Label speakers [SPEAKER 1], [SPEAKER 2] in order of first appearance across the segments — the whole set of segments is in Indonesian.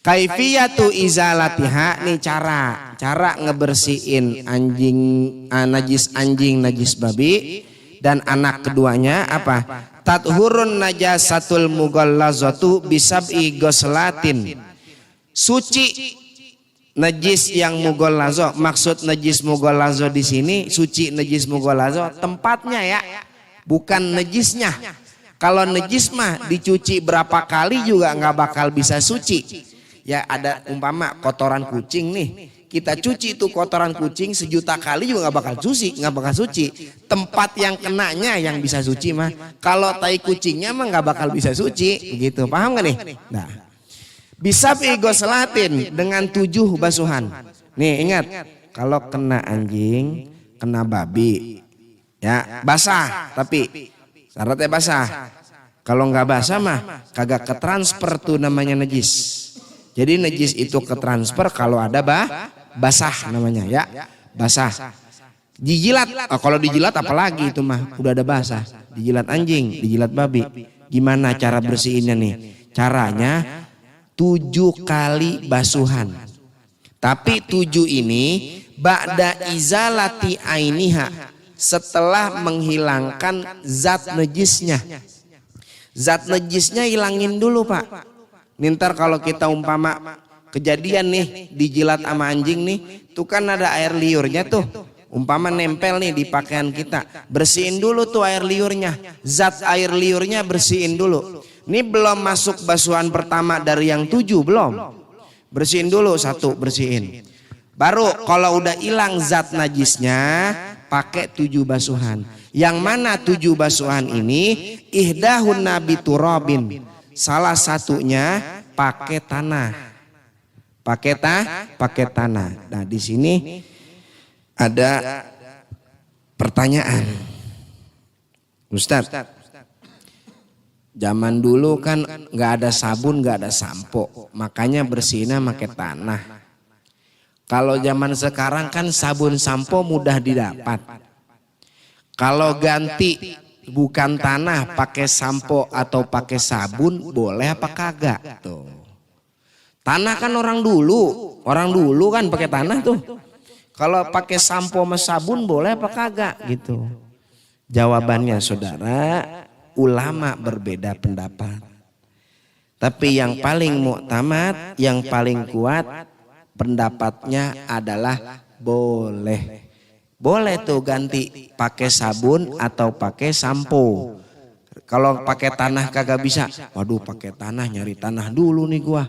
[SPEAKER 1] Kaifiyatu izalatiha, nih cara ngebersihin anjing, najis anjing, najis babi dan anak keduanya apa? Tathurun najasatul mughallazatu bisab'i ghuslatin. Suci najis yang mughallazo, maksud najis mughallazo di sini suci najis mughallazo tempatnya ya, bukan najisnya. Kalau najis mah dicuci berapa kali juga nggak bakal bisa suci. Ya ada umpama kotoran kucing nih, kita cuci itu kotoran kucing 1.000.000 kali juga nggak bakal suci. Tempat yang kenanya yang bisa suci mah. Kalau tai kucingnya mah nggak bakal bisa suci, begitu. Paham nggak nih? Nah, bisa ghuslatin dengan 7 basuhan. Nih ingat, kalau kena anjing, kena babi, ya basah, tapi syaratnya basah. Kalau nggak basah mah kagak ketransfer tuh namanya najis. Jadi najis itu ketransfer kalau ada basah namanya ya, basah. Dijilat, kalau dijilat apalagi itu mah udah ada basah. Dijilat anjing, dijilat babi. Gimana cara bersihinnya nih? Caranya 7 kali basuhan. Tapi 7 ini ba'da izalati ainiha, setelah menghilangkan zat najisnya. Zat najisnya hilangin dulu Pak. Nintar kalau kita umpama kejadian nih dijilat sama anjing nih, tuh kan ada air liurnya tuh. Umpama nempel nih di pakaian kita, bersihin dulu tuh air liurnya. Zat air liurnya bersihin dulu. Ini belum masuk basuhan pertama dari yang 7, belum. Bersihin dulu 1, bersihin. Baru kalau udah hilang zat najisnya, pakai 7 basuhan. Yang mana 7 basuhan ini? Ihdahun nabi turabin. Salah satunya pakai tanah. Pakai tanah. Nah, di sini ada pertanyaan. Ustadz, zaman dulu kan nggak ada sabun, nggak ada sampo, makanya bersihinnya pakai tanah. Kalau zaman sekarang kan sabun sampo mudah didapat. Kalau ganti bukan tanah, pakai sampo atau pakai sabun, boleh apa kagak? Tuh. Tanah kan orang dulu kan pakai tanah tuh. Kalau pakai sampo sama sabun boleh apa kagak? Gitu. Jawabannya saudara, ulama berbeda pendapat. Tapi yang paling muktamad, yang paling kuat pendapatnya adalah boleh. Boleh tuh ganti pakai sabun atau pakai sampo. Kalau pakai tanah kagak bisa. Waduh, pakai tanah, nyari tanah dulu nih gua.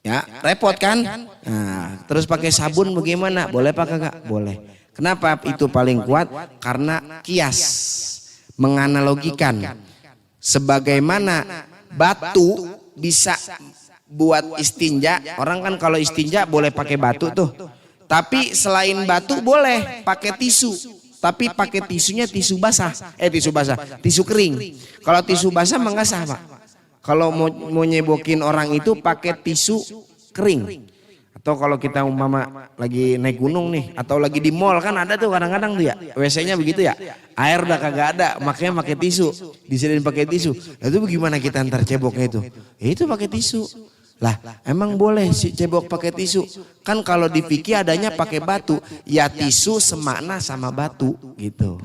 [SPEAKER 1] Ya, repot kan? Nah, terus pakai sabun bagaimana? Boleh apa kagak? Boleh. Kenapa itu paling kuat? Karena kias, menganalogikan. Sebagaimana batu bisa buat istinja. Orang kan kalau istinja boleh pakai batu tuh. Tapi selain batu boleh pakai tisu. Tapi pakai tisunya tisu basah. Tisu kering. Kalau tisu basah mah nggak sah Pak. Kalau mau nyebokin orang itu pakai tisu kering. Atau kalau kita umpama lagi naik gunung nih, atau lagi di mall kan ada tuh kadang-kadang tuh ya, WC-nya begitu ya. Air udah kagak ada, makanya pakai tisu. Disediain pakai tisu. Lalu bagaimana kita antar ceboknya itu? Ya itu pakai tisu. Lah emang boleh si cebok pakai tisu? Kan kalau di fikih adanya pakai batu. Ya tisu semakna sama batu gitu.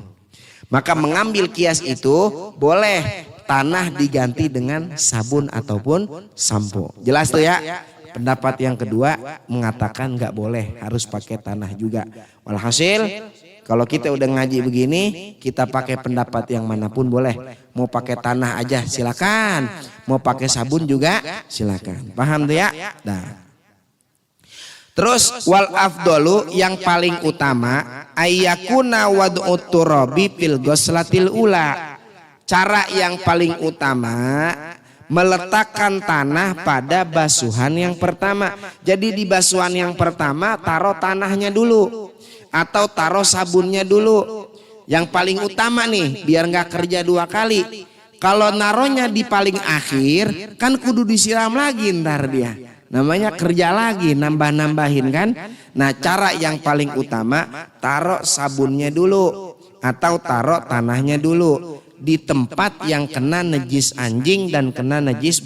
[SPEAKER 1] Maka mengambil kias itu boleh tanah diganti dengan sabun ataupun sampo. Jelas tuh ya? Pendapat yang kedua mengatakan nggak boleh, harus pakai tanah juga. Walhasil kalau kita udah ngaji begini, kita pakai pendapat yang manapun boleh. Mau pakai tanah aja silakan, mau pakai sabun juga silakan. Paham tuh ya? Nah. Terus wal afdolu, yang paling utama ayyakuna wad'ut turabi fil ghuslatil ula. Cara yang paling utama meletakkan tanah pada basuhan yang pertama. Jadi di basuhan yang pertama taruh tanahnya dulu atau taruh sabunnya dulu. Yang paling utama nih biar nggak kerja 2 kali. Kalau naruhnya di paling akhir kan kudu disiram lagi ntar dia. Namanya kerja lagi, nambah-nambahin kan. Nah cara yang paling utama taruh sabunnya dulu atau taruh tanahnya dulu. di tempat yang kena najis anjing dan kena najis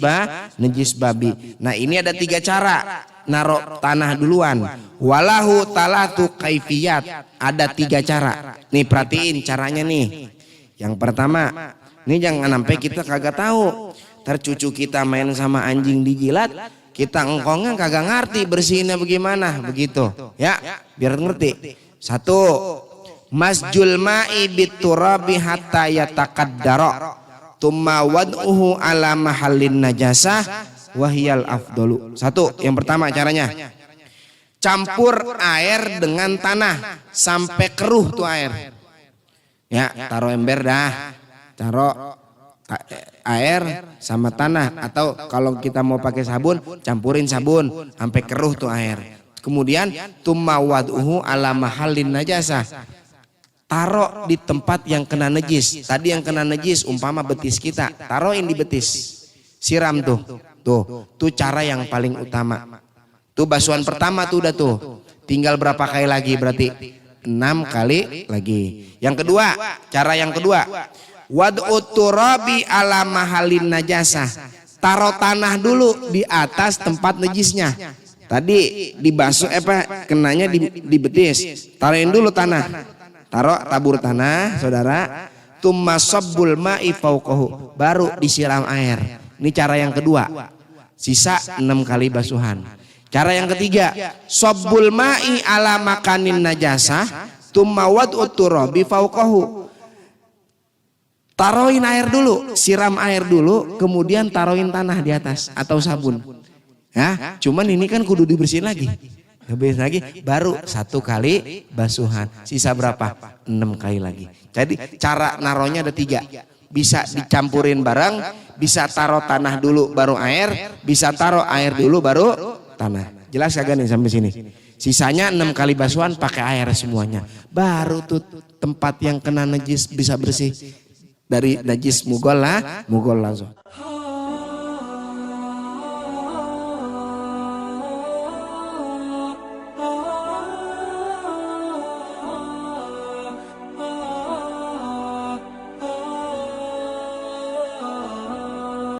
[SPEAKER 1] babi. Nah ini ada 3 cara naruh tanah duluan. Walahu talatu kaifiyat, ada 3 cara. Nih perhatiin caranya nih. Yang pertama, nih jangan sampai kita kagak tahu. Tercucu kita main sama anjing dijilat, kita engkongnya kagak ngerti bersihinnya bagaimana, begitu. Ya, biar ngerti. 1, masjul ma'i biturabi hatta yataqaddara tumma wad'uhu ala mahallin najasah wahyal afdalu. 1, yang pertama caranya campur air dengan tanah sampai keruh tuh air. Ya, taruh ember dah, taruh air sama tanah, atau kalau kita mau pakai sabun campurin sabun sampai keruh tuh air. Kemudian tumma wad'uhu ala mahallin najasah, taruh di tempat yang kena najis. Tadi yang kena najis umpama betis kita, taruhin di betis, siram tuh. Tuh cara yang paling utama. Tuh basuhan pertama tuh udah tuh. Tinggal berapa kali lagi berarti? 6 kali lagi. Yang kedua, cara yang kedua, wad'ut turabi ala mahallin najasah, taruh tanah dulu di atas tempat najisnya. Tadi dibasuh kenanya di betis, taruhin dulu tanah, taruh tabur tanah saudara, tumma sabbul ma'i fauqahu, baru disiram air. Ini cara yang kedua, sisa 6 kali basuhan. Cara yang ketiga, sabbul ma'i ala makanin najasah tumma wad'ut turabi fauqahu, taruhin air dulu, siram air dulu, kemudian taruhin tanah di atas atau sabun. Ya, cuman ini kan kudu dibersihin lagi. Dibersihin lagi, baru 1 kali basuhan. Sisa berapa? 6 kali lagi. Jadi cara naronya ada 3. Bisa dicampurin bareng, bisa taruh tanah dulu baru air, bisa taruh air dulu baru tanah. Jelas kagak nih sampai sini? Sisanya 6 kali basuhan pakai air semuanya. Baru tuh tempat yang kena najis bisa bersih dari najis mugol lazim.